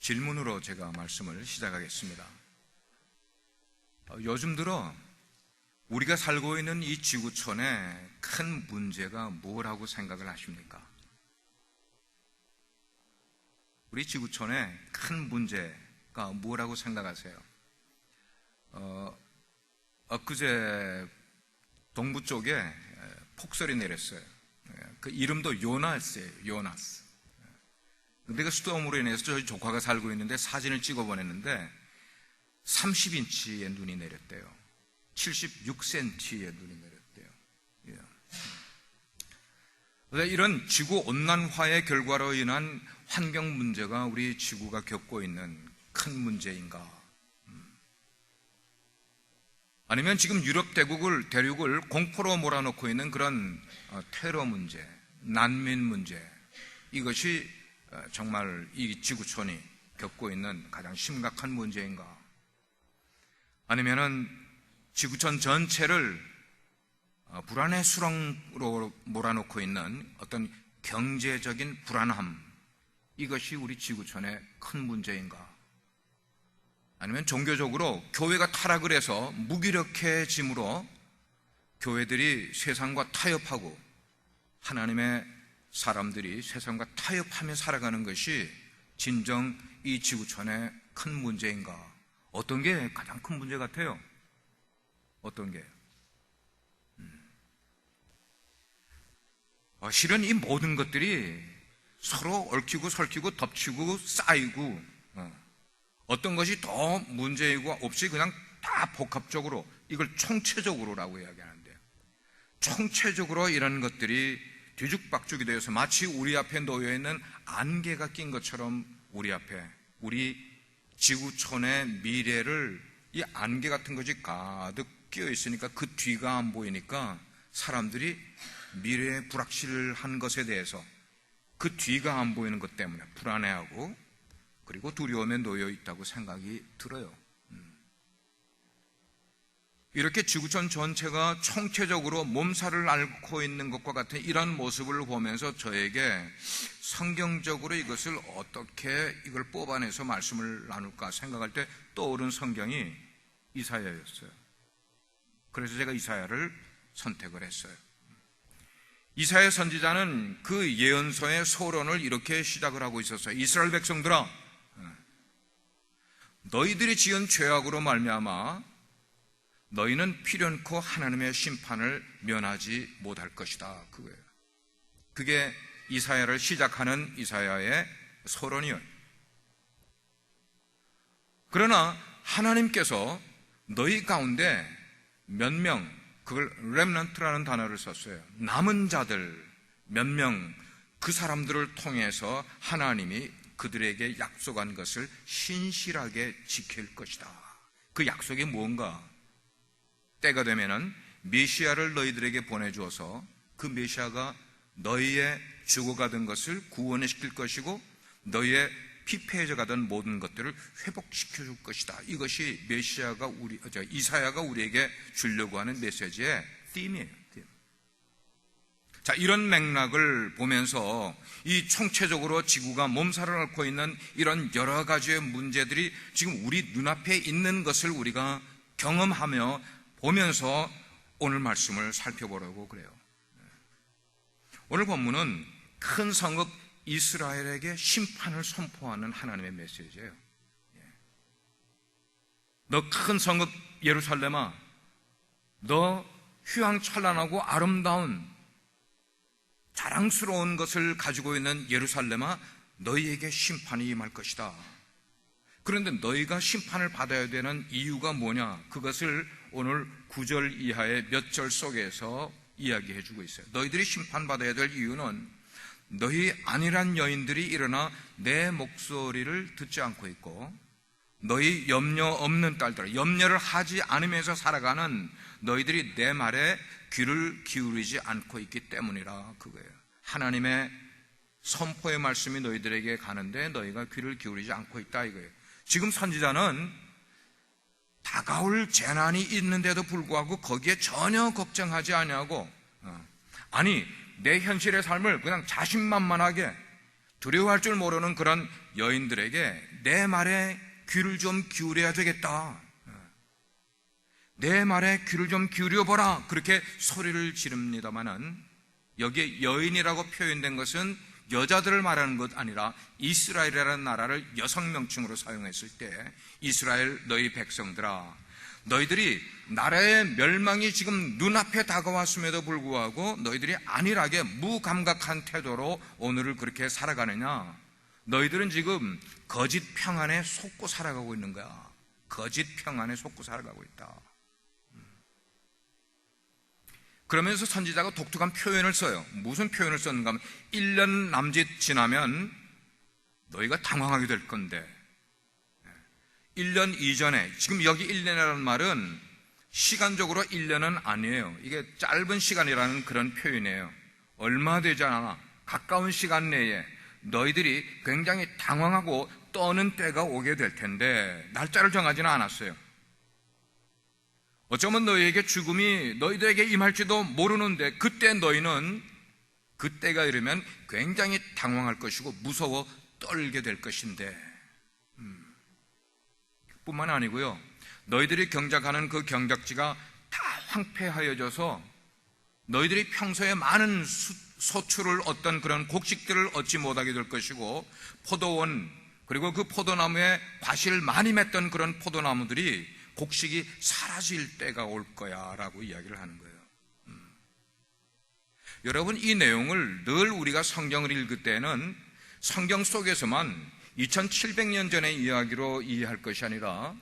질문으로 제가 말씀을 시작하겠습니다. 요즘 들어 우리가 살고 있는 이 지구촌의 큰 문제가 뭐라고 생각을 하십니까? 우리 지구촌의 큰 문제가 뭐라고 생각하세요? 엊그제 동부 쪽에 폭설이 내렸어요. 그 이름도 요나스예요. 요나스. 근데 그 스톰으로 인해서 저희 조카가 살고 있는데 사진을 찍어 보냈는데 30인치의 눈이 내렸대요. 76cm의 눈이 내렸대요. 이런 지구 온난화의 결과로 인한 환경 문제가 우리 지구가 겪고 있는 큰 문제인가? 아니면 지금 유럽 대륙을 공포로 몰아넣고 있는 그런 테러 문제, 난민 문제, 이것이 정말 이 지구촌이 겪고 있는 가장 심각한 문제인가? 아니면은 지구촌 전체를 불안의 수렁으로 몰아넣고 있는 어떤 경제적인 불안함, 이것이 우리 지구촌의 큰 문제인가? 아니면 종교적으로 교회가 타락을 해서 무기력해짐으로 교회들이 세상과 타협하고 하나님의 사람들이 세상과 타협하며 살아가는 것이 진정 이 지구촌의 큰 문제인가? 어떤 게 가장 큰 문제 같아요? 어떤 게? 실은 이 모든 것들이 서로 얽히고 설키고 덮치고 쌓이고 어떤 것이 더 문제이고 없이 그냥 다 복합적으로 이걸 총체적으로라고 이야기하는데요. 총체적으로 이런 것들이 뒤죽박죽이 되어서 마치 우리 앞에 놓여있는 안개가 낀 것처럼 우리 앞에 우리 지구촌의 미래를 이 안개 같은 것이 가득 끼어 있으니까 그 뒤가 안 보이니까 사람들이 미래의 불확실한 것에 대해서 그 뒤가 안 보이는 것 때문에 불안해하고 그리고 두려움에 놓여 있다고 생각이 들어요. 이렇게 지구촌 전체가 총체적으로 몸살을 앓고 있는 것과 같은 이런 모습을 보면서 저에게 성경적으로 이것을 어떻게 이걸 뽑아내서 말씀을 나눌까 생각할 때 떠오른 성경이 이사야였어요. 그래서 제가 이사야를 선택을 했어요. 이사야 선지자는 그 예언서의 서론을 이렇게 시작을 하고 있었어요. 이스라엘 백성들아, 너희들이 지은 죄악으로 말미암아 너희는 필연코 하나님의 심판을 면하지 못할 것이다. 그거예요. 그게 이사야를 시작하는 이사야의 서론이에요. 그러나 하나님께서 너희 가운데 몇 명, 그걸 렘넌트라는 단어를 썼어요. 남은 자들 몇 명, 그 사람들을 통해서 하나님이 그들에게 약속한 것을 신실하게 지킬 것이다. 그 약속이 뭔가? 때가 되면은 메시아를 너희들에게 보내주어서 그 메시아가 너희의 죽어가던 것을 구원시킬 것이고 너희의 피폐해져 가던 모든 것들을 회복시켜 줄 것이다. 이것이 이사야가 우리에게 주려고 하는 메시지의 팀이에요. 자, 이런 맥락을 보면서 이 총체적으로 지구가 몸살을 앓고 있는 이런 여러 가지의 문제들이 지금 우리 눈앞에 있는 것을 우리가 경험하며 보면서 오늘 말씀을 살펴보려고 그래요. 오늘 본문은 큰 성읍 이스라엘에게 심판을 선포하는 하나님의 메시지예요. 너 큰 성읍 예루살렘아, 너 휘황찬란하고 아름다운 자랑스러운 것을 가지고 있는 예루살렘아, 너희에게 심판이 임할 것이다. 그런데 너희가 심판을 받아야 되는 이유가 뭐냐? 그것을 오늘 9절 이하의 몇 절 속에서 이야기해 주고 있어요. 너희들이 심판받아야 될 이유는 너희 안일한 여인들이 일어나 내 목소리를 듣지 않고 있고 너희 염려 없는 딸들, 염려를 하지 않으면서 살아가는 너희들이 내 말에 귀를 기울이지 않고 있기 때문이라. 그거예요. 하나님의 선포의 말씀이 너희들에게 가는데 너희가 귀를 기울이지 않고 있다 이거예요. 지금 선지자는 다가올 재난이 있는데도 불구하고 거기에 전혀 걱정하지 아니하고 내 현실의 삶을 그냥 자신만만하게 두려워할 줄 모르는 그런 여인들에게 내 말에 귀를 좀 기울여야 되겠다, 내 말에 귀를 좀 기울여보라, 그렇게 소리를 지릅니다마는 여기에 여인이라고 표현된 것은 여자들을 말하는 것 아니라 이스라엘이라는 나라를 여성 명칭으로 사용했을 때 이스라엘 너희 백성들아, 너희들이 나라의 멸망이 지금 눈앞에 다가왔음에도 불구하고 너희들이 안일하게 무감각한 태도로 오늘을 그렇게 살아가느냐? 너희들은 지금 거짓 평안에 속고 살아가고 있는 거야. 거짓 평안에 속고 살아가고 있다. 그러면서 선지자가 독특한 표현을 써요. 무슨 표현을 썼는가 하면 1년 남짓 지나면 너희가 당황하게 될 건데, 1년 이전에, 지금 여기 1년이라는 말은 시간적으로 1년은 아니에요. 이게 짧은 시간이라는 그런 표현이에요. 얼마 되지 않아 가까운 시간 내에 너희들이 굉장히 당황하고 떠는 때가 오게 될 텐데, 날짜를 정하지는 않았어요. 어쩌면 너희에게 죽음이 너희들에게 임할지도 모르는데, 그때 너희는 그때가 이르면 굉장히 당황할 것이고 무서워 떨게 될 것인데, 뿐만 아니고요, 너희들이 경작하는 그 경작지가 다 황폐하여져서 너희들이 평소에 많은 소출을 얻던 그런 곡식들을 얻지 못하게 될 것이고, 포도원, 그리고 그 포도나무에 과실을 많이 맺던 그런 포도나무들이 곡식이 사라질 때가 올 거야 라고 이야기를 하는 거예요. 여러분, 이 내용을 늘 우리가 성경을 읽을 때는 성경 속에서만 2700년 전의 이야기로 이해할 것이 아니라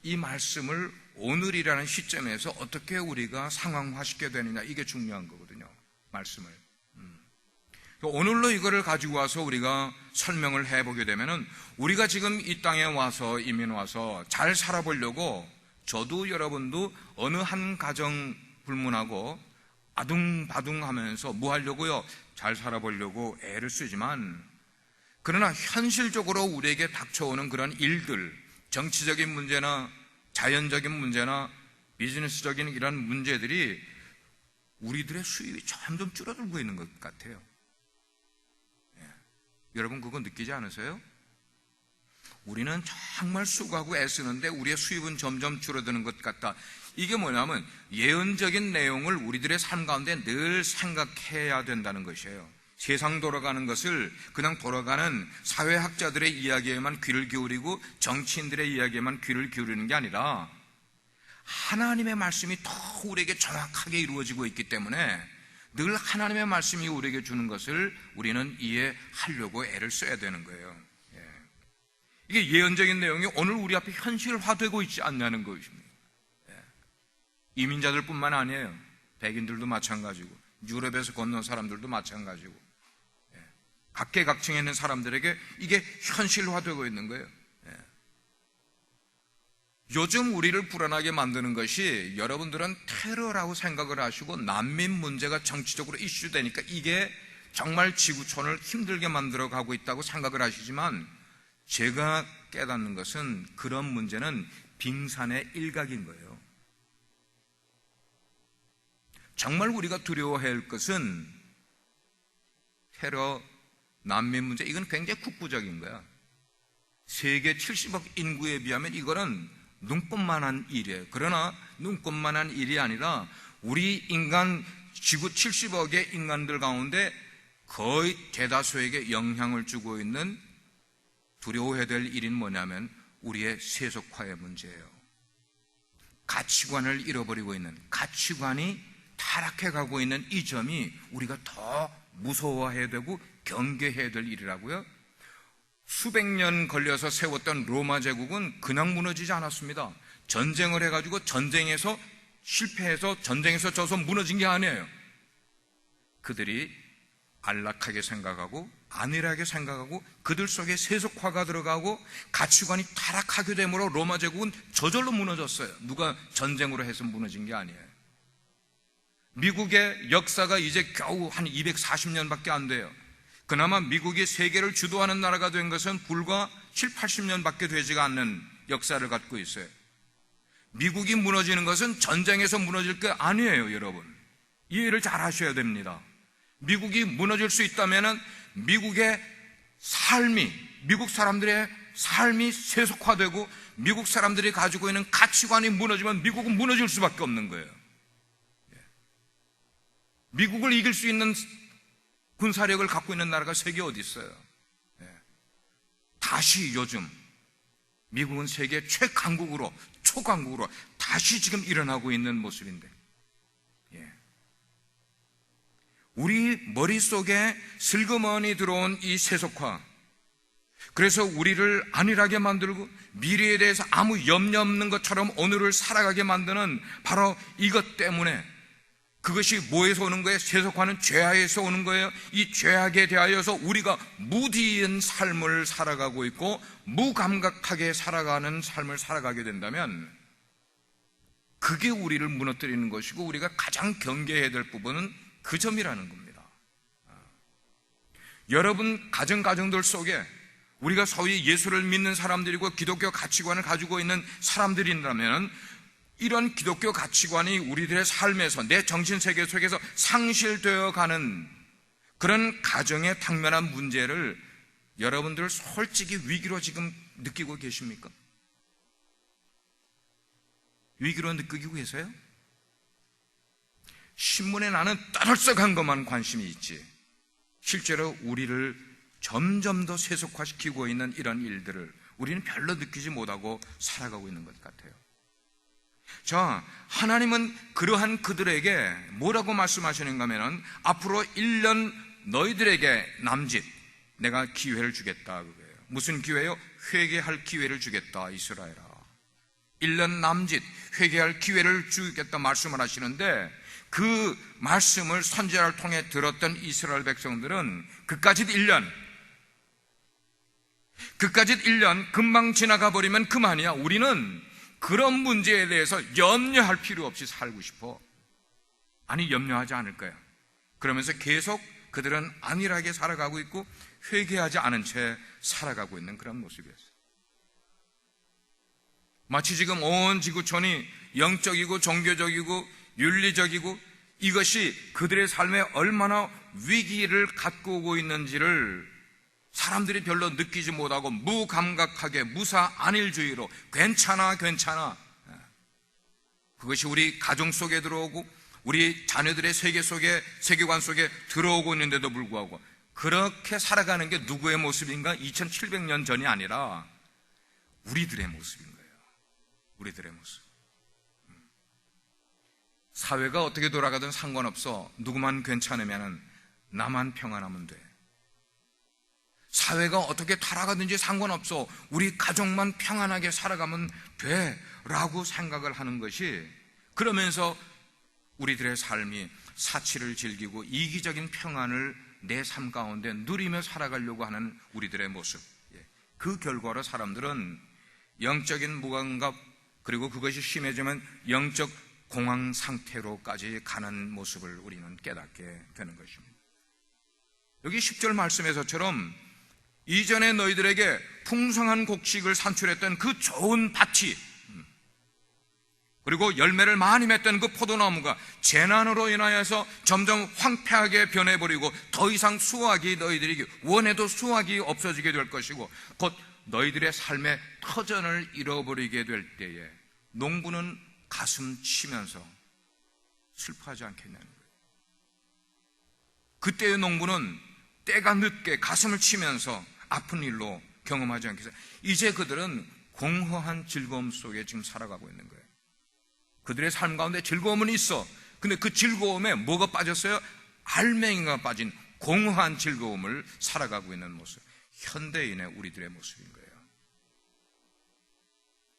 이 말씀을 오늘이라는 시점에서 어떻게 우리가 상황화시켜야 되느냐, 이게 중요한 거거든요. 말씀을. 오늘로 이거를 가지고 와서 우리가 설명을 해보게 되면은, 우리가 지금 이 땅에 와서, 이민 와서 잘 살아보려고 저도 여러분도 어느 한 가정 불문하고 아둥바둥 하면서 뭐 하려고요? 잘 살아보려고 애를 쓰지만, 그러나 현실적으로 우리에게 닥쳐오는 그런 일들, 정치적인 문제나 자연적인 문제나 비즈니스적인 이런 문제들이 우리들의 수입이 점점 줄어들고 있는 것 같아요. 여러분, 그거 느끼지 않으세요? 우리는 정말 수고하고 애쓰는데 우리의 수입은 점점 줄어드는 것 같다. 이게 뭐냐면 예언적인 내용을 우리들의 삶 가운데 늘 생각해야 된다는 것이에요. 세상 돌아가는 것을 그냥 돌아가는 사회학자들의 이야기에만 귀를 기울이고 정치인들의 이야기에만 귀를 기울이는 게 아니라 하나님의 말씀이 더 우리에게 정확하게 이루어지고 있기 때문에 늘 하나님의 말씀이 우리에게 주는 것을 우리는 이해하려고 애를 써야 되는 거예요. 이게 예언적인 내용이 오늘 우리 앞에 현실화되고 있지 않냐는 것입니다. 이민자들 뿐만 아니에요. 백인들도 마찬가지고 유럽에서 건너온 사람들도 마찬가지고 각계각층에 있는 사람들에게 이게 현실화되고 있는 거예요. 요즘 우리를 불안하게 만드는 것이, 여러분들은 테러라고 생각을 하시고 난민 문제가 정치적으로 이슈되니까 이게 정말 지구촌을 힘들게 만들어 가고 있다고 생각을 하시지만, 제가 깨닫는 것은 그런 문제는 빙산의 일각인 거예요. 정말 우리가 두려워해야 할 것은 테러, 난민 문제, 이건 굉장히 국부적인 거야. 세계 70억 인구에 비하면 이거는 눈꼽만한 일이에요. 그러나 눈꼽만한 일이 아니라 우리 인간, 지구 70억의 인간들 가운데 거의 대다수에게 영향을 주고 있는, 두려워해야 될 일인 뭐냐면 우리의 세속화의 문제예요. 가치관을 잃어버리고 있는, 가치관이 타락해가고 있는 이 점이 우리가 더 무서워해야 되고 경계해야 될 일이라고요. 수백 년 걸려서 세웠던 로마 제국은 그냥 무너지지 않았습니다. 전쟁을 해가지고 전쟁에서 실패해서 전쟁에서 져서 무너진 게 아니에요. 그들이 안락하게 생각하고 안일하게 생각하고 그들 속에 세속화가 들어가고 가치관이 타락하게 되므로 로마 제국은 저절로 무너졌어요. 누가 전쟁으로 해서 무너진 게 아니에요. 미국의 역사가 이제 겨우 한 240년밖에 안 돼요. 그나마 미국이 세계를 주도하는 나라가 된 것은 불과 7, 80년밖에 되지가 않는 역사를 갖고 있어요. 미국이 무너지는 것은 전쟁에서 무너질 게 아니에요, 여러분. 이해를 잘 하셔야 됩니다. 미국이 무너질 수 있다면 미국의 미국 사람들의 삶이 세속화되고 미국 사람들이 가지고 있는 가치관이 무너지면 미국은 무너질 수밖에 없는 거예요. 미국을 이길 수 있는 군사력을 갖고 있는 나라가 세계에 어디 있어요? 다시 요즘 미국은 세계 최강국으로, 초강국으로 다시 지금 일어나고 있는 모습인데, 우리 머릿속에 슬그머니 들어온 이 세속화, 그래서 우리를 안일하게 만들고 미래에 대해서 아무 염려 없는 것처럼 오늘을 살아가게 만드는 바로 이것 때문에, 그것이 뭐에서 오는 거예요? 세속화는 죄악에서 오는 거예요. 이 죄악에 대하여서 우리가 무디인 삶을 살아가고 있고 무감각하게 살아가는 삶을 살아가게 된다면 그게 우리를 무너뜨리는 것이고, 우리가 가장 경계해야 될 부분은 그 점이라는 겁니다. 여러분 가정들 속에 우리가 소위 예수를 믿는 사람들이고 기독교 가치관을 가지고 있는 사람들이라면 이런 기독교 가치관이 우리들의 삶에서, 내 정신세계 속에서 상실되어 가는 그런 가정에 당면한 문제를 여러분들 솔직히 위기로 지금 느끼고 계십니까? 위기로 느끼고 계세요? 신문에 나는 떠들썩한 것만 관심이 있지, 실제로 우리를 점점 더 세속화시키고 있는 이런 일들을 우리는 별로 느끼지 못하고 살아가고 있는 것 같아요. 자, 하나님은 그러한 그들에게 뭐라고 말씀하시는가 하면, 앞으로 1년 너희들에게 남짓 내가 기회를 주겠다 그거예요. 무슨 기회요? 회개할 기회를 주겠다. 이스라엘아, 1년 남짓 회개할 기회를 주겠다 말씀을 하시는데, 그 말씀을 선지자를 통해 들었던 이스라엘 백성들은 그까짓 1년 금방 지나가 버리면 그만이야, 우리는 그런 문제에 대해서 염려할 필요 없이 살고 싶어. 아니, 염려하지 않을 거야. 그러면서 계속 그들은 안일하게 살아가고 있고 회개하지 않은 채 살아가고 있는 그런 모습이었어요. 마치 지금 온 지구촌이 영적이고 종교적이고 윤리적이고 이것이 그들의 삶에 얼마나 위기를 갖고 오고 있는지를 사람들이 별로 느끼지 못하고 무감각하게 무사 안일주의로 괜찮아 그것이 우리 가정 속에 들어오고 우리 자녀들의 세계관 속에 들어오고 있는데도 불구하고 그렇게 살아가는 게 누구의 모습인가? 2700년 전이 아니라 우리들의 모습인 거예요. 우리들의 모습. 사회가 어떻게 돌아가든 상관없어. 누구만 괜찮으면 나만 평안하면 돼. 사회가 어떻게 타락하든지 상관없어. 우리 가족만 평안하게 살아가면 돼 라고 생각을 하는 것이, 그러면서 우리들의 삶이 사치를 즐기고 이기적인 평안을 내 삶 가운데 누리며 살아가려고 하는 우리들의 모습, 그 결과로 사람들은 영적인 무감각, 그리고 그것이 심해지면 영적 공황 상태로까지 가는 모습을 우리는 깨닫게 되는 것입니다. 여기 10절 말씀에서처럼 이전에 너희들에게 풍성한 곡식을 산출했던 그 좋은 밭이, 그리고 열매를 많이 맺던 그 포도나무가 재난으로 인하여서 점점 황폐하게 변해버리고 더 이상 수확이 너희들이 원해도 수확이 없어지게 될 것이고 곧 너희들의 삶의 터전을 잃어버리게 될 때에 농부는 가슴 치면서 슬퍼하지 않겠냐는 거예요. 그때의 농부는 때가 늦게 가슴을 치면서 아픈 일로 경험하지 않겠어요? 이제 그들은 공허한 즐거움 속에 지금 살아가고 있는 거예요. 그들의 삶 가운데 즐거움은 있어. 근데 그 즐거움에 뭐가 빠졌어요? 알맹이가 빠진 공허한 즐거움을 살아가고 있는 모습. 현대인의 우리들의 모습인 거예요.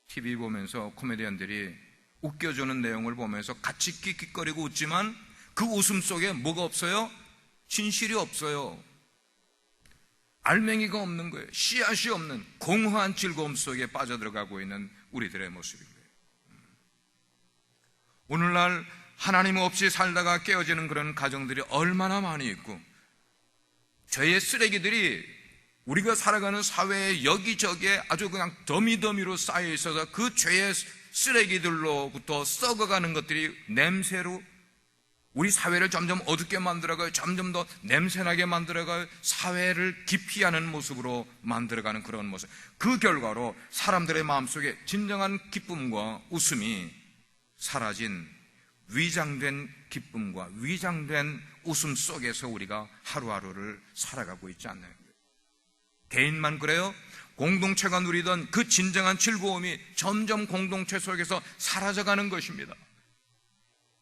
TV 보면서 코미디언들이 웃겨주는 내용을 보면서 같이 끽끽거리고 웃지만 그 웃음 속에 뭐가 없어요? 진실이 없어요. 알맹이가 없는 거예요. 씨앗이 없는 공허한 즐거움 속에 빠져들어가고 있는 우리들의 모습인 거예요. 오늘날 하나님 없이 살다가 깨어지는 그런 가정들이 얼마나 많이 있고, 죄의 쓰레기들이 우리가 살아가는 사회에 여기저기에 아주 그냥 더미더미로 쌓여 있어서 그 죄의 쓰레기들로부터 썩어가는 것들이 냄새로 우리 사회를 점점 어둡게 만들어가요. 점점 더 냄새나게 만들어가요. 사회를 기피하는 모습으로 만들어가는 그런 모습. 그 결과로 사람들의 마음속에 진정한 기쁨과 웃음이 사라진 위장된 기쁨과 위장된 웃음 속에서 우리가 하루하루를 살아가고 있지 않나요? 개인만 그래요? 공동체가 누리던 그 진정한 즐거움이 점점 공동체 속에서 사라져가는 것입니다.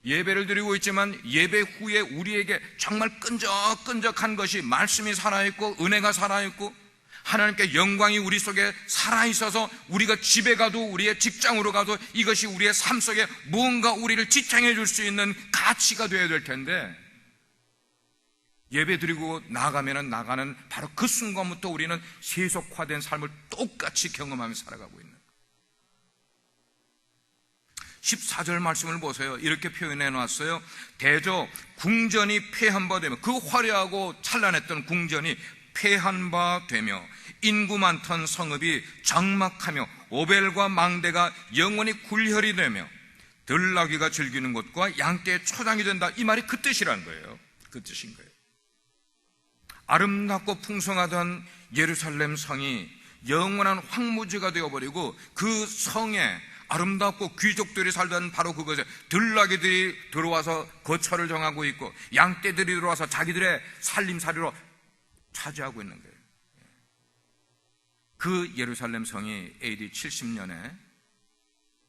예배를 드리고 있지만 예배 후에 우리에게 정말 끈적끈적한 것이 말씀이 살아있고 은혜가 살아있고 하나님께 영광이 우리 속에 살아있어서 우리가 집에 가도 우리의 직장으로 가도 이것이 우리의 삶 속에 무언가 우리를 지탱해 줄 수 있는 가치가 되어야 될 텐데, 예배 드리고 나가는 바로 그 순간부터 우리는 세속화된 삶을 똑같이 경험하며 살아가고 있는 14절 말씀을 보세요. 이렇게 표현해 놨어요. 대저 궁전이 폐한 바 되며, 그 화려하고 찬란했던 궁전이 폐한 바 되며 인구 많던 성읍이 장막하며 오벨과 망대가 영원히 굴혈이 되며 들나귀가 즐기는 곳과 양떼의 초장이 된다. 이 말이 그 뜻이라는 거예요. 그 뜻인 거예요. 아름답고 풍성하던 예루살렘 성이 영원한 황무지가 되어버리고, 그 성에 아름답고 귀족들이 살던 바로 그곳에 들나귀들이 들어와서 거처를 정하고 있고 양떼들이 들어와서 자기들의 살림살이로 차지하고 있는 거예요. 그 예루살렘 성이 AD 70년에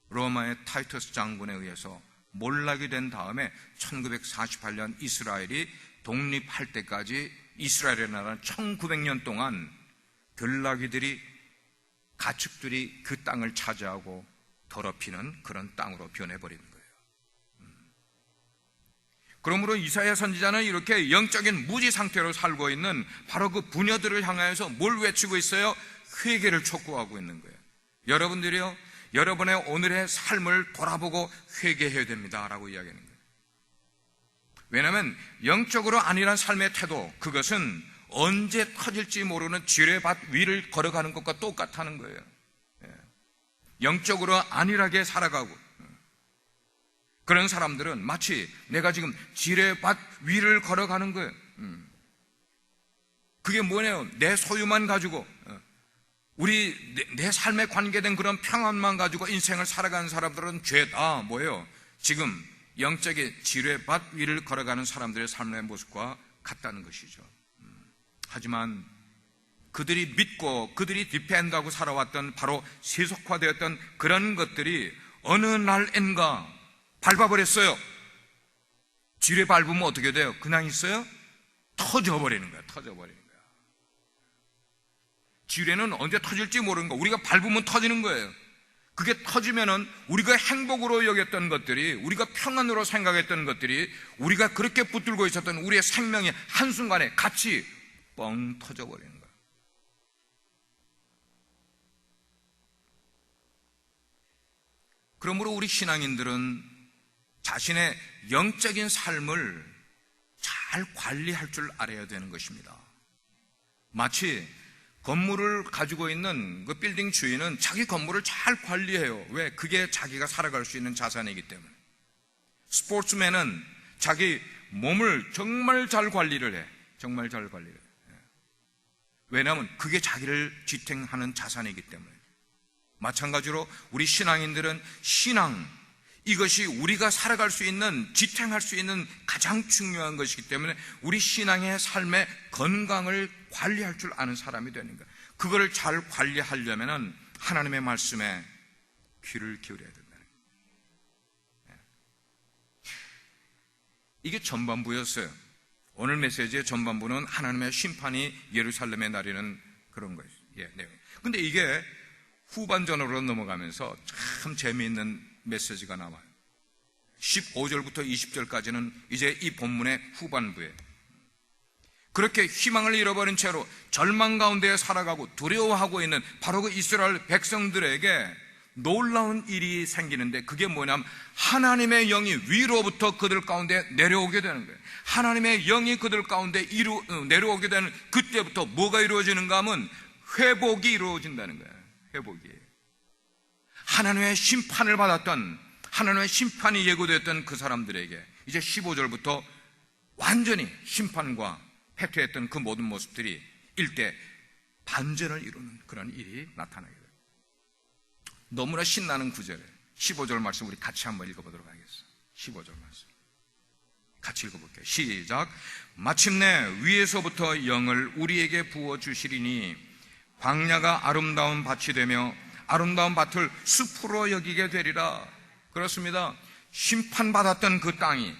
로마의 타이터스 장군에 의해서 몰락이 된 다음에 1948년 이스라엘이 독립할 때까지 이스라엘의 나라는 1900년 동안 들나귀들이, 가축들이 그 땅을 차지하고 더럽히는 그런 땅으로 변해버리는 거예요. 그러므로 이사야 선지자는 이렇게 영적인 무지 상태로 살고 있는 바로 그 부녀들을 향하여서 뭘 외치고 있어요? 회개를 촉구하고 있는 거예요. 여러분들이요, 여러분의 오늘의 삶을 돌아보고 회개해야 됩니다 라고 이야기하는 거예요. 왜냐하면 영적으로 안일한 삶의 태도, 그것은 언제 터질지 모르는 지뢰밭 위를 걸어가는 것과 똑같다는 거예요. 영적으로 안일하게 살아가고, 그런 사람들은 마치 내가 지금 지뢰밭 위를 걸어가는 거예요. 그게 뭐냐요? 내 소유만 가지고, 내 삶에 관계된 그런 평안만 가지고 인생을 살아가는 사람들은 죄다. 뭐예요? 지금 영적인 지뢰밭 위를 걸어가는 사람들의 삶의 모습과 같다는 것이죠. 하지만 그들이 믿고 그들이 디펜드하고 살아왔던 바로 세속화되었던 그런 것들이 어느 날엔가 밟아버렸어요. 지뢰 밟으면 어떻게 돼요? 그냥 있어요? 터져버리는 거야. 터져버리는 거야. 지뢰는 언제 터질지 모르는 거. 우리가 밟으면 터지는 거예요. 그게 터지면은 우리가 행복으로 여겼던 것들이, 우리가 평안으로 생각했던 것들이, 우리가 그렇게 붙들고 있었던 우리의 생명이 한순간에 같이 뻥 터져버리는 거예요. 그러므로 우리 신앙인들은 자신의 영적인 삶을 잘 관리할 줄 알아야 되는 것입니다. 마치 건물을 가지고 있는 그 빌딩 주인은 자기 건물을 잘 관리해요. 왜? 그게 자기가 살아갈 수 있는 자산이기 때문에. 스포츠맨은 자기 몸을 정말 잘 관리를 해. 정말 잘 관리를 해. 왜냐하면 그게 자기를 지탱하는 자산이기 때문에. 마찬가지로 우리 신앙인들은 신앙, 이것이 우리가 살아갈 수 있는, 지탱할 수 있는 가장 중요한 것이기 때문에 우리 신앙의 삶의 건강을 관리할 줄 아는 사람이 되는 거예요. 그거를 잘 관리하려면 하나님의 말씀에 귀를 기울여야 된다는 거예요. 이게 전반부였어요. 오늘 메시지의 전반부는 하나님의 심판이 예루살렘에 나리는 그런 거예요. 근데 이게 후반전으로 넘어가면서 참 재미있는 메시지가 나와요. 15절부터 20절까지는 이제 이 본문의 후반부에 그렇게 희망을 잃어버린 채로 절망 가운데 살아가고 두려워하고 있는 바로 그 이스라엘 백성들에게 놀라운 일이 생기는데, 그게 뭐냐면 하나님의 영이 위로부터 그들 가운데 내려오게 되는 거예요. 하나님의 영이 그들 가운데 내려오게 되는 그때부터 뭐가 이루어지는가 하면 회복이 이루어진다는 거예요. 회복이. 하나님의 심판을 받았던, 하나님의 심판이 예고됐던 그 사람들에게 이제 15절부터 완전히 심판과 패퇴했던 그 모든 모습들이 일대 반전을 이루는 그런 일이 나타나게 돼요. 너무나 신나는 구절에 15절 말씀 우리 같이 한번 읽어보도록 하겠습니다. 15절 말씀 같이 읽어볼게요. 시작. 마침내 위에서부터 영을 우리에게 부어주시리니 광야가 아름다운 밭이 되며 아름다운 밭을 숲으로 여기게 되리라. 그렇습니다. 심판받았던 그 땅이,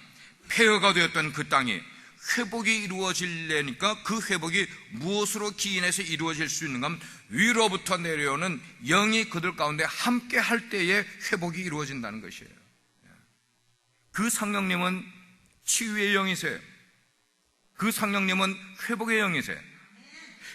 폐허가 되었던 그 땅이 회복이 이루어지려니까 그 회복이 무엇으로 기인해서 이루어질 수 있는가 하면 위로부터 내려오는 영이 그들 가운데 함께 할 때에 회복이 이루어진다는 것이에요. 그 성령님은 치유의 영이세요. 그 성령님은 회복의 영이세요.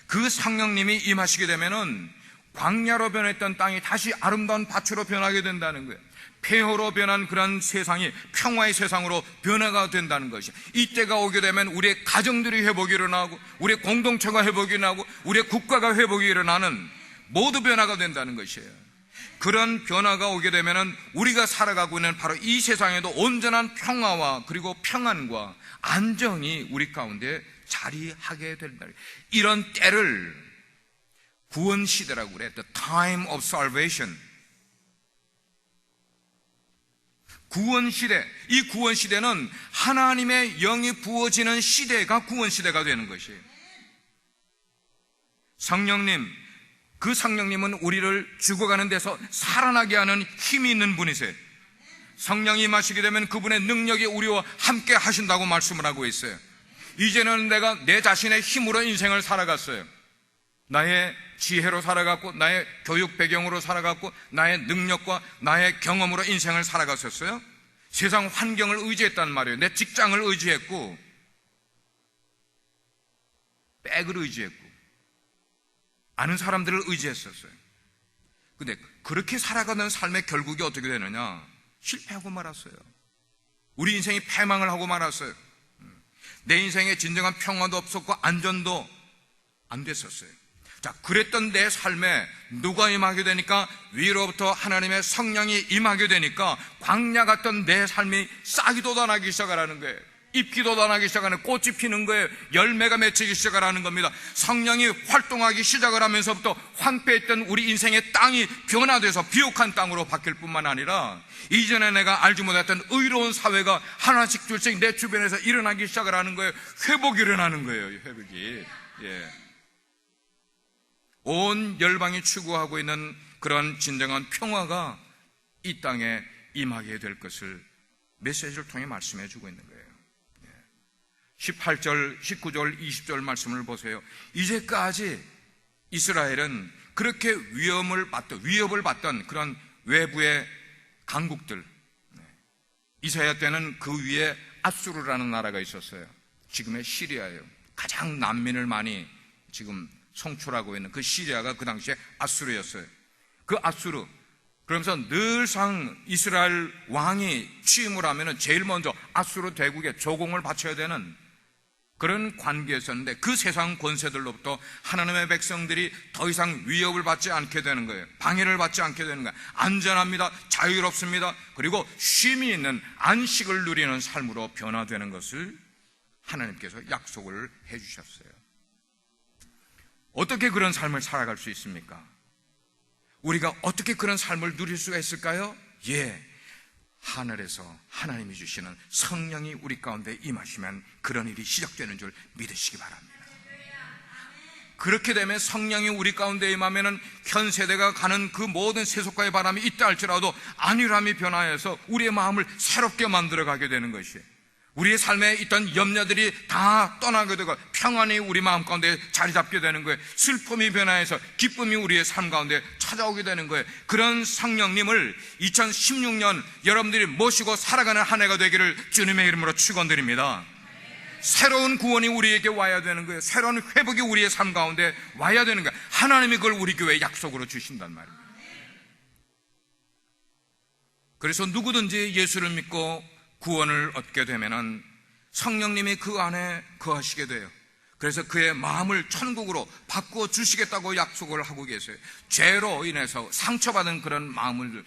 그 성령님이 임하시게 되면은 광야로 변했던 땅이 다시 아름다운 밭으로 변하게 된다는 거예요. 폐허로 변한 그런 세상이 평화의 세상으로 변화가 된다는 것이, 이때가 오게 되면 우리의 가정들이 회복이 일어나고 우리의 공동체가 회복이 일어나고 우리의 국가가 회복이 일어나는 모두 변화가 된다는 것이에요. 그런 변화가 오게 되면 우리가 살아가고 있는 바로 이 세상에도 온전한 평화와 그리고 평안과 안정이 우리 가운데 자리하게 된다. 이런 때를 구원 시대라고 그래. The time of salvation. 구원 시대. 이 구원 시대는 하나님의 영이 부어지는 시대가 구원 시대가 되는 것이에요. 성령님, 그 성령님은 우리를 죽어가는 데서 살아나게 하는 힘이 있는 분이세요. 성령이 임하시게 되면 그분의 능력이 우리와 함께 하신다고 말씀을 하고 있어요. 이제는 내가 내 자신의 힘으로 인생을 살아갔어요. 나의 지혜로 살아갔고 나의 교육 배경으로 살아갔고 나의 능력과 나의 경험으로 인생을 살아갔었어요. 세상 환경을 의지했단 말이에요. 내 직장을 의지했고 백을 의지했고 아는 사람들을 의지했었어요. 근데 그렇게 살아가는 삶의 결국이 어떻게 되느냐? 실패하고 말았어요. 우리 인생이 패망을 하고 말았어요. 내 인생에 진정한 평화도 없었고 안전도 안 됐었어요. 자, 그랬던 내 삶에 누가 임하게 되니까 위로부터 하나님의 성령이 임하게 되니까 광야 같던 내 삶이 싹이 돋아나기 시작하라는 거예요. 잎이 돋아나기 시작하는, 꽃이 피는 거예요. 열매가 맺히기 시작하라는 겁니다. 성령이 활동하기 시작을 하면서부터 황폐했던 우리 인생의 땅이 변화돼서 비옥한 땅으로 바뀔 뿐만 아니라 이전에 내가 알지 못했던 의로운 사회가 하나씩 둘씩 내 주변에서 일어나기 시작을 하는 거예요. 회복이 일어나는 거예요. 회복이. 예. 온 열방이 추구하고 있는 그런 진정한 평화가 이 땅에 임하게 될 것을 메시지를 통해 말씀해 주고 있는 거예요. 18절, 19절, 20절 말씀을 보세요. 이제까지 이스라엘은 그렇게 위협을 받던 그런 외부의 강국들, 이사야 때는 그 위에 아수르라는 나라가 있었어요. 지금의 시리아예요. 가장 난민을 많이 지금 송출하고 있는 그 시리아가 그 당시에 아수르였어요. 그 아수르, 그러면서 늘상 이스라엘 왕이 취임을 하면 제일 먼저 아수르 대국에 조공을 바쳐야 되는 그런 관계였었는데 그 세상 권세들로부터 하나님의 백성들이 더 이상 위협을 받지 않게 되는 거예요. 방해를 받지 않게 되는 거예요. 안전합니다. 자유롭습니다. 그리고 쉼이 있는 안식을 누리는 삶으로 변화되는 것을 하나님께서 약속을 해주셨어요. 어떻게 그런 삶을 살아갈 수 있습니까? 우리가 어떻게 그런 삶을 누릴 수가 있을까요? 예, 하늘에서 하나님이 주시는 성령이 우리 가운데 임하시면 그런 일이 시작되는 줄 믿으시기 바랍니다. 그렇게 되면 성령이 우리 가운데 임하면 현 세대가 가는 그 모든 세속과의 바람이 있다 할지라도 안일함이 변화해서 우리의 마음을 새롭게 만들어가게 되는 것이에요. 우리의 삶에 있던 염려들이 다 떠나게 되고 평안이 우리 마음 가운데 자리 잡게 되는 거예요. 슬픔이 변화해서 기쁨이 우리의 삶 가운데 찾아오게 되는 거예요. 그런 성령님을 2016년 여러분들이 모시고 살아가는 한 해가 되기를 주님의 이름으로 축원드립니다. 새로운 구원이 우리에게 와야 되는 거예요. 새로운 회복이 우리의 삶 가운데 와야 되는 거예요. 하나님이 그걸 우리 교회에 약속으로 주신단 말입니다. 그래서 누구든지 예수를 믿고 구원을 얻게 되면은 성령님이 그 안에 거하시게 돼요. 그래서 그의 마음을 천국으로 바꾸어 주시겠다고 약속을 하고 계세요. 죄로 인해서 상처받은 그런 마음을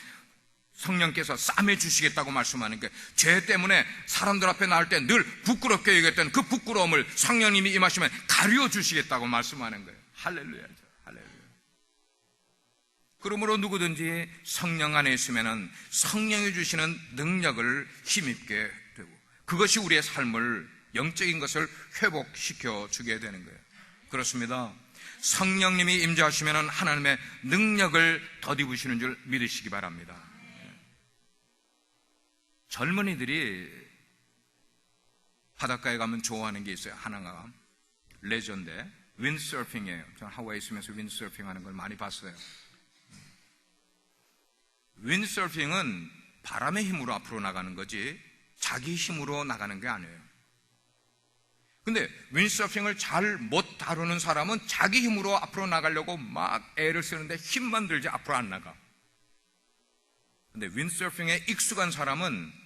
성령께서 싸매 주시겠다고 말씀하는 게, 죄 때문에 사람들 앞에 나올 때 늘 부끄럽게 여겼던 그 부끄러움을 성령님이 임하시면 가려 주시겠다고 말씀하는 거예요. 할렐루야죠. 할렐루야. 그러므로 누구든지 성령 안에 있으면 성령이 주시는 능력을 힘입게 되고, 그것이 우리의 삶을, 영적인 것을 회복시켜 주게 되는 거예요. 그렇습니다. 성령님이 임재하시면 하나님의 능력을 덧입으시는 줄 믿으시기 바랍니다. 젊은이들이 바닷가에 가면 좋아하는 게 있어요. 하나가 레전드, 윈드서핑이에요. 저는 하와이에 있으면서 윈드서핑 하는 걸 많이 봤어요. 윈드서핑은 바람의 힘으로 앞으로 나가는 거지 자기 힘으로 나가는 게 아니에요. 근데 윈드서핑을 잘 못 다루는 사람은 자기 힘으로 앞으로 나가려고 막 애를 쓰는데 힘만 들지 앞으로 안 나가. 근데 윈드서핑에 익숙한 사람은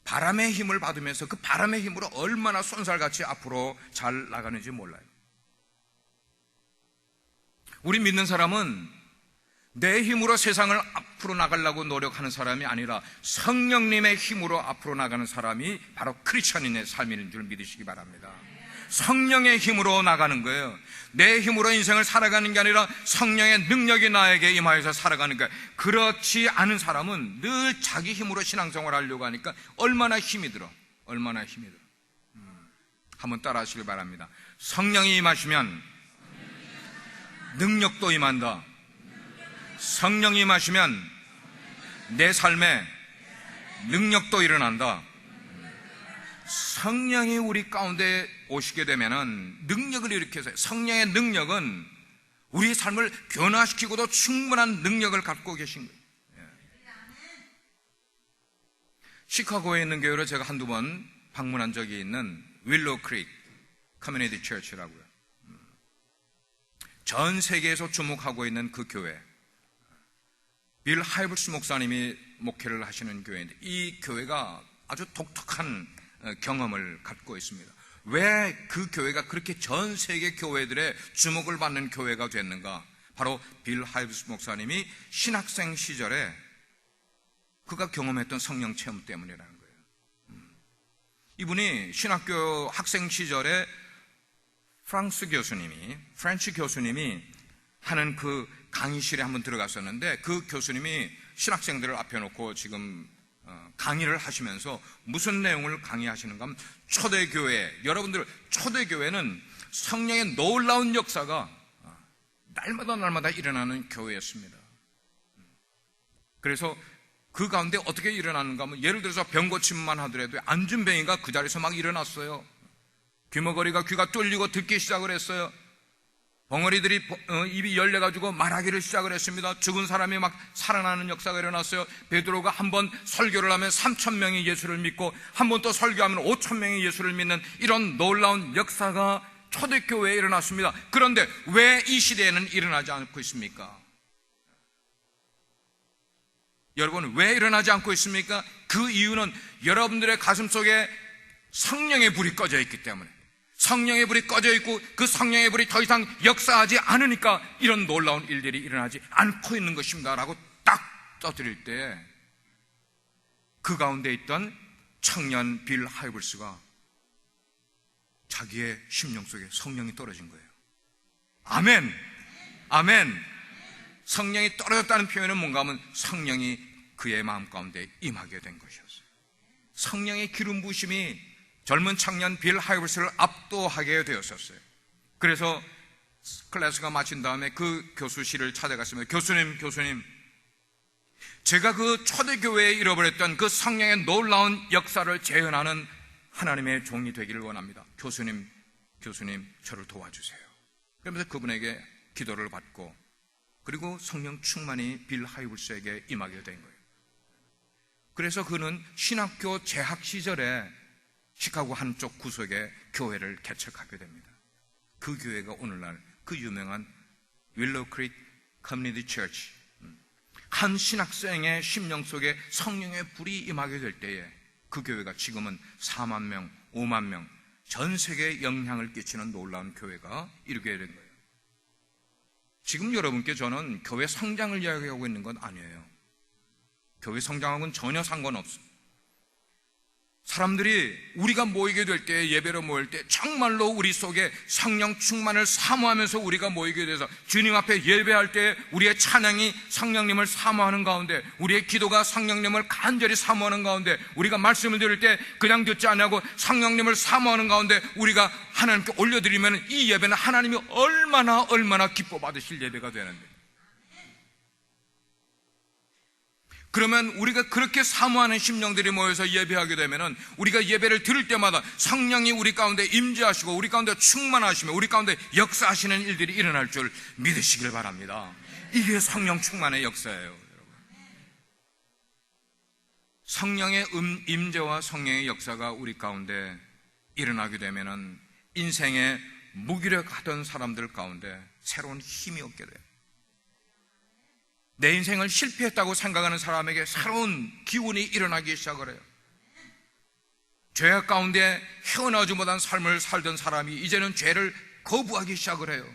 바람의 힘을 받으면서 그 바람의 힘으로 얼마나 쏜살같이 앞으로 잘 나가는지 몰라요. 우리 믿는 사람은 내 힘으로 세상을 앞으로 나가려고 노력하는 사람이 아니라 성령님의 힘으로 앞으로 나가는 사람이 바로 크리스천인의 삶인 줄 믿으시기 바랍니다. 성령의 힘으로 나가는 거예요. 내 힘으로 인생을 살아가는 게 아니라 성령의 능력이 나에게 임하여서 살아가는 거예요. 그렇지 않은 사람은 늘 자기 힘으로 신앙생활을 하려고 하니까 얼마나 힘이 들어. 얼마나 힘이 들어. 한번 따라 하시길 바랍니다. 성령이 임하시면 능력도 임한다. 성령이 임하시면 내 삶에 능력도 일어난다. 성령이 우리 가운데 오시게 되면은 능력을 일으켜서, 성령의 능력은 우리의 삶을 변화시키고도 충분한 능력을 갖고 계신 거예요. 시카고에 있는 교회로 제가 한두 번 방문한 적이 있는 윌로우 크릭 커뮤니티 처치라고요. 전 세계에서 주목하고 있는 그 교회, 빌 하이블스 목사님이 목회를 하시는 교회인데, 이 교회가 아주 독특한 경험을 갖고 있습니다. 왜 그 교회가 그렇게 전 세계 교회들의 주목을 받는 교회가 됐는가? 바로 빌 하이블스 목사님이 신학생 시절에 그가 경험했던 성령 체험 때문이라는 거예요. 이분이 신학교 학생 시절에 프렌치 교수님이 하는 그 강의실에 한번 들어갔었는데, 그 교수님이 신학생들을 앞에 놓고 지금 강의를 하시면서 무슨 내용을 강의하시는가 하면, 초대교회, 여러분들, 초대교회는 성령의 놀라운 역사가 날마다 일어나는 교회였습니다. 그래서 그 가운데 어떻게 일어나는가 하면, 예를 들어서 병 고침만 하더라도 안준뱅이가 그 자리에서 막 일어났어요. 귀머거리가 귀가 뚫리고 듣기 시작을 했어요. 벙어리들이 입이 열려가지고 말하기를 시작을 했습니다. 죽은 사람이 막 살아나는 역사가 일어났어요. 베드로가 한 번 설교를 하면 3,000명이 예수를 믿고, 한 번 또 설교하면 5,000명이 예수를 믿는 이런 놀라운 역사가 초대교회에 일어났습니다. 그런데 왜 이 시대에는 일어나지 않고 있습니까? 여러분, 왜 일어나지 않고 있습니까? 그 이유는 여러분들의 가슴 속에 성령의 불이 꺼져 있기 때문에, 성령의 불이 꺼져 있고 그 성령의 불이 더 이상 역사하지 않으니까 이런 놀라운 일들이 일어나지 않고 있는 것입니다 라고 딱 떠드릴 때, 그 가운데 있던 청년 빌 하이블스가 자기의 심령 속에 성령이 떨어진 거예요. 아멘, 아멘. 성령이 떨어졌다는 표현은 뭔가 하면 성령이 그의 마음 가운데 임하게 된 것이었어요. 성령의 기름 부으심이 젊은 청년 빌 하이블스를 압도하게 되었었어요. 그래서 클래스가 마친 다음에 그 교수실을 찾아갔습니다. 교수님, 제가 그 초대교회에 잃어버렸던 그 성령의 놀라운 역사를 재현하는 하나님의 종이 되기를 원합니다. 교수님, 저를 도와주세요. 그러면서 그분에게 기도를 받고, 그리고 성령 충만이 빌 하이블스에게 임하게 된 거예요. 그래서 그는 신학교 재학 시절에 시카고 한쪽 구석에 교회를 개척하게 됩니다. 그 교회가 오늘날 그 유명한 윌로우 크릭 커뮤니티 처치, 한 신학생의 심령 속에 성령의 불이 임하게 될 때에 그 교회가 지금은 4만 명, 5만 명, 전 세계에 영향을 끼치는 놀라운 교회가 이루게 된 거예요. 지금 여러분께 저는 교회 성장을 이야기하고 있는 건 아니에요. 교회 성장하고는 전혀 상관없어요. 사람들이 우리가 모이게 될 때, 예배로 모일 때 정말로 우리 속에 성령 충만을 사모하면서 우리가 모이게 돼서 주님 앞에 예배할 때 우리의 찬양이 성령님을 사모하는 가운데, 우리의 기도가 성령님을 간절히 사모하는 가운데, 우리가 말씀을 들을 때 그냥 듣지 않고 성령님을 사모하는 가운데 우리가 하나님께 올려드리면 이 예배는 하나님이 얼마나 기뻐 받으실 예배가 되는데, 그러면 우리가 그렇게 사모하는 심령들이 모여서 예배하게 되면은 우리가 예배를 들을 때마다 성령이 우리 가운데 임재하시고 우리 가운데 충만하시며 우리 가운데 역사하시는 일들이 일어날 줄 믿으시길 바랍니다. 이게 성령 충만의 역사예요, 여러분. 성령의 임재와 성령의 역사가 우리 가운데 일어나게 되면은 인생에 무기력하던 사람들 가운데 새로운 힘이 얻게 돼요. 내 인생을 실패했다고 생각하는 사람에게 새로운 기운이 일어나기 시작을 해요. 죄악 가운데 헤어나오지 못한 삶을 살던 사람이 이제는 죄를 거부하기 시작을 해요.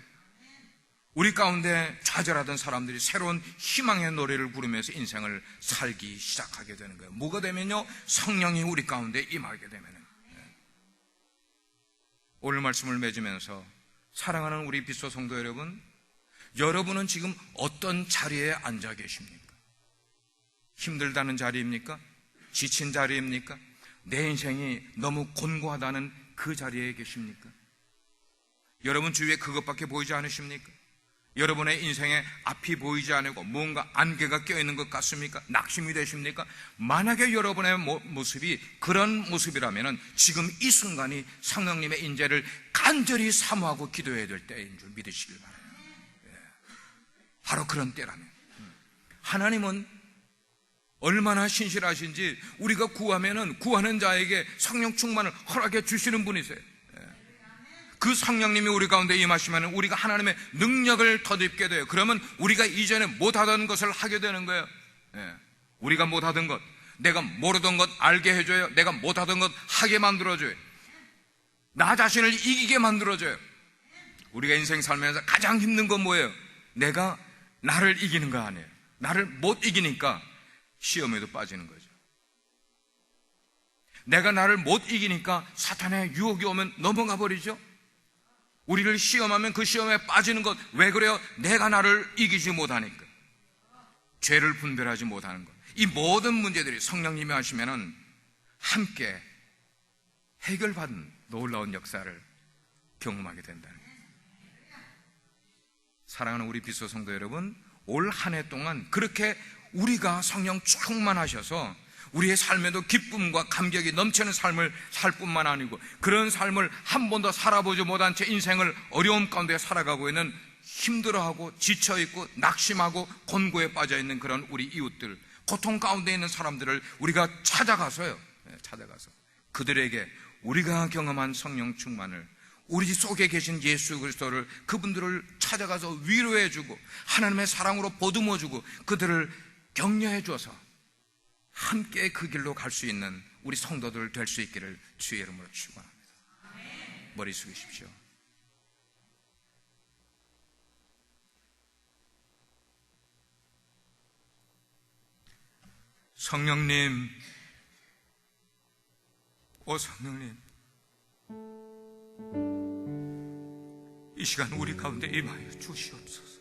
우리 가운데 좌절하던 사람들이 새로운 희망의 노래를 부르면서 인생을 살기 시작하게 되는 거예요. 뭐가 되면요? 성령이 우리 가운데 임하게 되면은. 오늘 말씀을 맺으면서 사랑하는 우리 빛소 성도 여러분, 여러분은 지금 어떤 자리에 앉아 계십니까? 힘들다는 자리입니까? 지친 자리입니까? 내 인생이 너무 곤고하다는 그 자리에 계십니까? 여러분 주위에 그것밖에 보이지 않으십니까? 여러분의 인생에 앞이 보이지 않고 뭔가 안개가 껴있는 것 같습니까? 낙심이 되십니까? 만약에 여러분의 모습이 그런 모습이라면 지금 이 순간이 성령님의 인재를 간절히 사모하고 기도해야 될 때인 줄 믿으시길 바랍니다. 바로 그런 때라면 하나님은 얼마나 신실하신지 우리가 구하면은 구하는 자에게 성령 충만을 허락해 주시는 분이세요. 그 성령님이 우리 가운데 임하시면 우리가 하나님의 능력을 덧입게 돼요. 그러면 우리가 이전에 못하던 것을 하게 되는 거예요. 우리가 못하던 것, 내가 모르던 것 알게 해줘요. 내가 못하던 것 하게 만들어줘요. 나 자신을 이기게 만들어줘요. 우리가 인생 살면서 가장 힘든 건 뭐예요? 내가 나를 이기는 거 아니에요. 나를 못 이기니까 시험에도 빠지는 거죠. 내가 나를 못 이기니까 사탄의 유혹이 오면 넘어가 버리죠. 우리를 시험하면 그 시험에 빠지는 것, 왜 그래요? 내가 나를 이기지 못하니까. 죄를 분별하지 못하는 것. 이 모든 문제들이 성령님이 하시면은 함께 해결받은 놀라운 역사를 경험하게 된다는 거예요. 사랑하는 우리 빛소 성도 여러분, 올 한 해 동안 그렇게 우리가 성령 충만하셔서 우리의 삶에도 기쁨과 감격이 넘치는 삶을 살 뿐만 아니고 그런 삶을 한 번도 살아보지 못한 채 인생을 어려움 가운데 살아가고 있는 힘들어하고 지쳐있고 낙심하고 곤고에 빠져있는 그런 우리 이웃들, 고통 가운데 있는 사람들을 우리가 찾아가서 그들에게 우리가 경험한 성령 충만을, 우리 속에 계신 예수 그리스도를, 그분들을 찾아가서 위로해주고 하나님의 사랑으로 보듬어주고 그들을 격려해 줘서 함께 그 길로 갈 수 있는 우리 성도들 될 수 있기를 주의 이름으로 축원합니다. 머리 숙이십시오. 성령님, 오 성령님, 이 시간 우리 가운데 임하여 주시옵소서.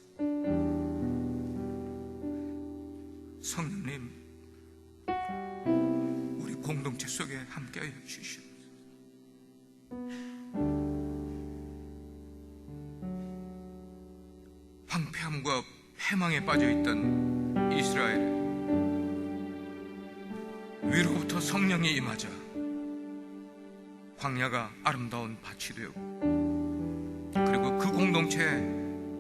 성령님, 우리 공동체 속에 함께하여 주시옵소서. 황폐함과 패망에 빠져있던 이스라엘에 위로부터 성령이 임하자 광야가 아름다운 밭이 되고, 그리고 그 공동체에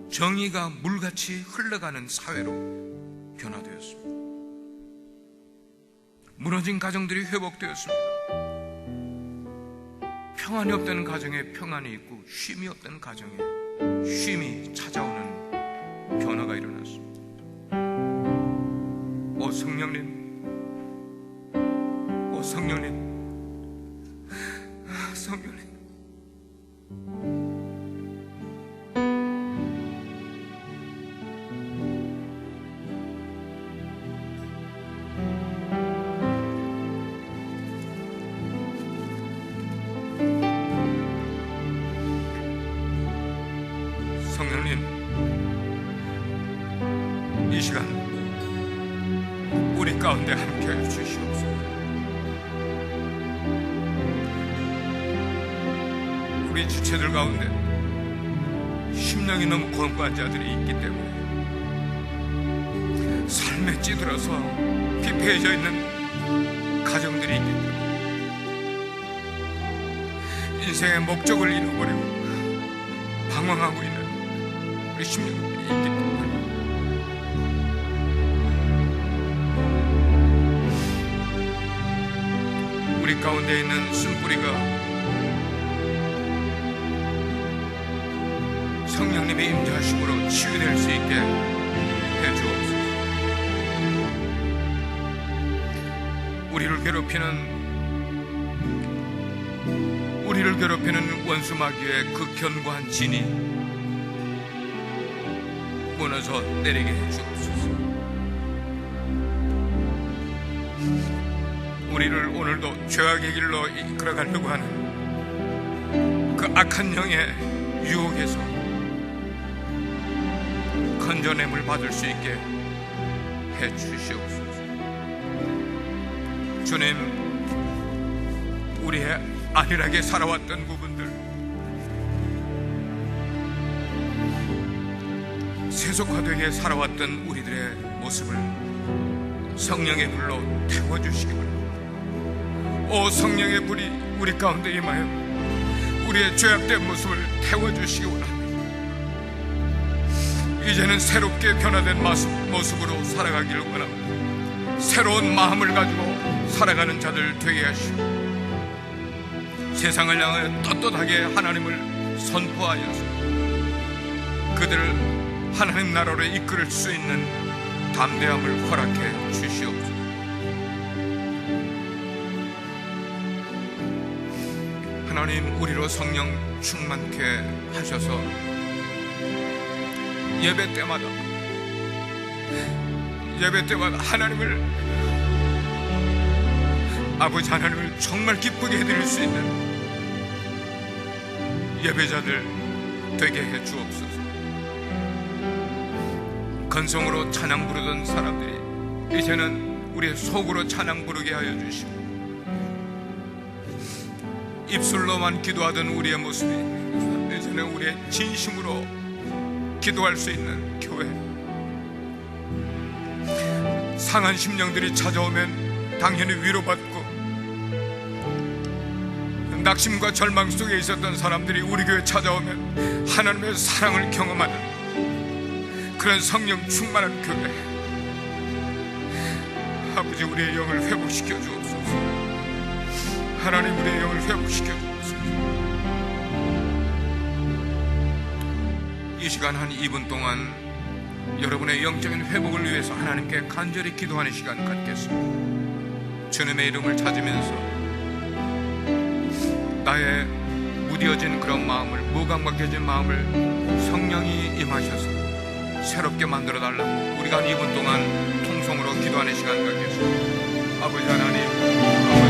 정의가 물같이 흘러가는 사회로 변화되었습니다. 무너진 가정들이 회복되었습니다. 평안이 없다는 가정에 평안이 있고 쉼이 없다는 가정에 쉼이 찾아오는 변화가 일어났습니다. 오 성령님, 오 성령님, 성령님, 가운데 함께하여 주시옵소서. 우리 지체들 가운데 심령이 너무 권고한 자들이 있기 때문에 삶에 찌들어서 피폐해져 있는 가정들이 있기 때문에 인생의 목적을 잃어버리고 방황하고 있는 우리 심령들이 있기 때문에 우리 가운데 있는 쓴뿌리가 성령님의 임재하심으로 치유될 수 있게 해주옵소서. 우리를 괴롭히는 원수 마귀의 그 견고한 진이 무너져 내리게 해주옵소서. 우리를 오늘도 죄악의 길로 이끌어가려고 하는 그 악한 영의 유혹에서 건져냄을 받을 수 있게 해주시옵소서. 주님, 우리의 안일하게 살아왔던 부분들, 세속화되게 살아왔던 우리들의 모습을 성령의 불로 태워주시기 바랍니다. 오 성령의 불이 우리 가운데 임하여 우리의 죄악된 모습을 태워주시기 바랍니다. 이제는 새롭게 변화된 모습으로 살아가기를 원합니다. 새로운 마음을 가지고 살아가는 자들 되게 하시고 세상을 향하여 떳떳하게 하나님을 선포하여서 그들을 하나님 나라로 이끌 수 있는 담대함을 허락해 주시옵소서. 하나님, 우리로 성령 충만케 하셔서 예배 때마다 하나님을, 아버지 하나님을 정말 기쁘게 해드릴 수 있는 예배자들 되게 해 주옵소서. 건성으로 찬양 부르던 사람들이 이제는 우리의 속으로 찬양 부르게 하여 주시고, 입술로만 기도하던 우리의 모습이 이제는 우리의 진심으로 기도할 수 있는 교회, 상한 심령들이 찾아오면 당연히 위로받고, 낙심과 절망 속에 있었던 사람들이 우리 교회 찾아오면 하나님의 사랑을 경험하는 그런 성령 충만한 교회, 아버지 우리의 영을 회복시켜 주옵소서. 하나님, 우리의 영을 회복시켜 주옵소서. 이 시간 한 2분 동안 여러분의 영적인 회복을 위해서 하나님께 간절히 기도하는 시간 갖겠습니다. 주님의 이름을 찾으면서 나의 무뎌진 그런 마음을, 무감각해진 마음을 성령이 임하셔서 새롭게 만들어 달라고 우리가 한 2분 동안 통성으로 기도하는 시간 갖겠습니다. 아버지 하나님,